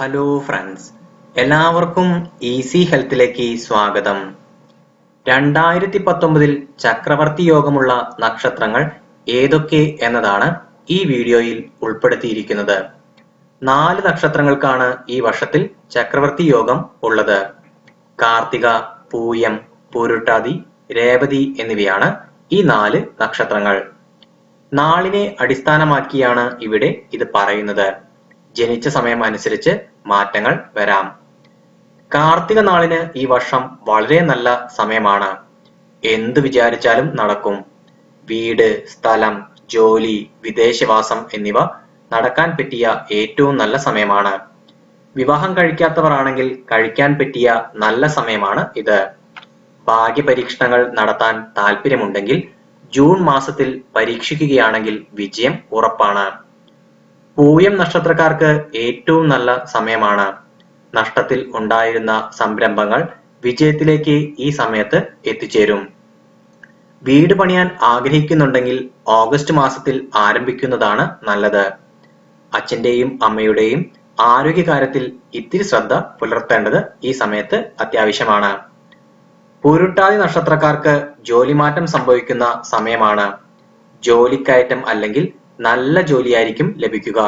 Hello friends, എല്ലാവർക്കും easy ഹെൽത്തിലേക്ക് സ്വാഗതം. 2019 ചക്രവർത്തി യോഗമുള്ള നക്ഷത്രങ്ങൾ ഏതൊക്കെ എന്നതാണ് ഈ വീഡിയോയിൽ ഉൾപ്പെടുത്തിയിരിക്കുന്നത്. 4 നക്ഷത്രങ്ങൾക്കാണ് ഈ വർഷത്തിൽ ചക്രവർത്തി യോഗം ഉള്ളത്. കാർത്തിക, പൂയം, പൂരുട്ടാതി, രേവതി എന്നിവയാണ് ഈ 4 നക്ഷത്രങ്ങൾ. നാളിനെ അടിസ്ഥാനമാക്കിയാണ് ഇവിടെ ഇത് പറയുന്നത്. ജനിച്ച സമയം അനുസരിച്ച് മാറ്റങ്ങൾ വരാം. കാർത്തിക നാളിന് ഈ വർഷം വളരെ നല്ല സമയമാണ്. എന്തു വിചാരിച്ചാലും നടക്കും. വീട്, സ്ഥലം, ജോലി, വിദേശവാസം എന്നിവ നടക്കാൻ പറ്റിയ ഏറ്റവും നല്ല സമയമാണ്. വിവാഹം കഴിക്കാത്തവർ ആണെങ്കിൽ കഴിക്കാൻ പറ്റിയ നല്ല സമയമാണ് ഇത്. ഭാഗ്യപരീക്ഷണങ്ങൾ നടത്താൻ താല്പര്യമുണ്ടെങ്കിൽ ജൂൺ മാസത്തിൽ പരീക്ഷിക്കുകയാണെങ്കിൽ വിജയം ഉറപ്പാണ്. പൂയം നക്ഷത്രക്കാർക്ക് ഏറ്റവും നല്ല സമയമാണ്. നഷ്ടത്തിൽ ഉണ്ടായിരുന്ന സംരംഭങ്ങൾ വിജയത്തിലേക്ക് ഈ സമയത്ത് എത്തിച്ചേരും. വീട് പണിയാൻ ആഗ്രഹിക്കുന്നുണ്ടെങ്കിൽ ഓഗസ്റ്റ് മാസത്തിൽ ആരംഭിക്കുന്നതാണ് നല്ലത്. അച്ഛന്റെയും അമ്മയുടെയും ആരോഗ്യകാര്യത്തിൽ ഇത്തിരി ശ്രദ്ധ പുലർത്തേണ്ടത് ഈ സമയത്ത് അത്യാവശ്യമാണ്. പൂരുട്ടാതി നക്ഷത്രക്കാർക്ക് ജോലിമാറ്റം സംഭവിക്കുന്ന സമയമാണ്. ജോലിക്കയറ്റം അല്ലെങ്കിൽ നല്ല ജോലിയായിരിക്കും ലഭിക്കുക.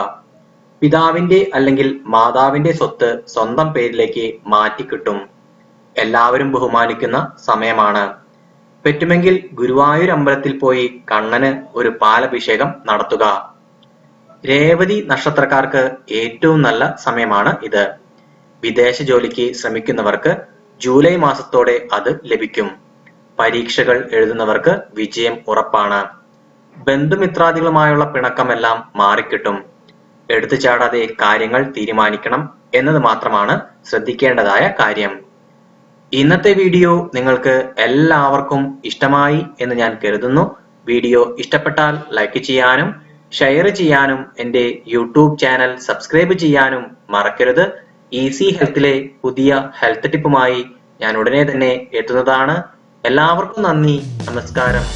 പിതാവിന്റെ അല്ലെങ്കിൽ മാതാവിന്റെ സ്വത്ത് സ്വന്തം പേരിലേക്ക് മാറ്റിക്കിട്ടും. എല്ലാവരും ബഹുമാനിക്കുന്ന സമയമാണ്. പറ്റുമെങ്കിൽ ഗുരുവായൂർ അമ്പലത്തിൽ പോയി കണ്ണന് ഒരു പാലഭിഷേകം നടത്തുക. രേവതി നക്ഷത്രക്കാർക്ക് ഏറ്റവും നല്ല സമയമാണ് ഇത്. വിദേശ ജോലിക്ക് ശ്രമിക്കുന്നവർക്ക് ജൂലൈ മാസത്തോടെ അത് ലഭിക്കും. പരീക്ഷകൾ എഴുതുന്നവർക്ക് വിജയം ഉറപ്പാണ്. ബന്ധുമിത്രാദികളുമായുള്ള പിണക്കമെല്ലാം മാറിക്കിട്ടും. എടുത്തു ചാടാതെ കാര്യങ്ങൾ തീരുമാനിക്കണം എന്നത് മാത്രമാണ് ശ്രദ്ധിക്കേണ്ടതായ കാര്യം. ഇന്നത്തെ വീഡിയോ നിങ്ങൾക്ക് എല്ലാവർക്കും ഇഷ്ടമായി എന്ന് ഞാൻ കരുതുന്നു. വീഡിയോ ഇഷ്ടപ്പെട്ടാൽ ലൈക്ക് ചെയ്യാനും ഷെയർ ചെയ്യാനും എൻ്റെ യൂട്യൂബ് ചാനൽ സബ്സ്ക്രൈബ് ചെയ്യാനും മറക്കരുത്. ഈസി ഹെൽത്തിലെ പുതിയ ഹെൽത്ത് ടിപ്പുമായി ഞാൻ ഉടനെ തന്നെ എത്തുന്നതാണ്. എല്ലാവർക്കും നന്ദി, നമസ്കാരം.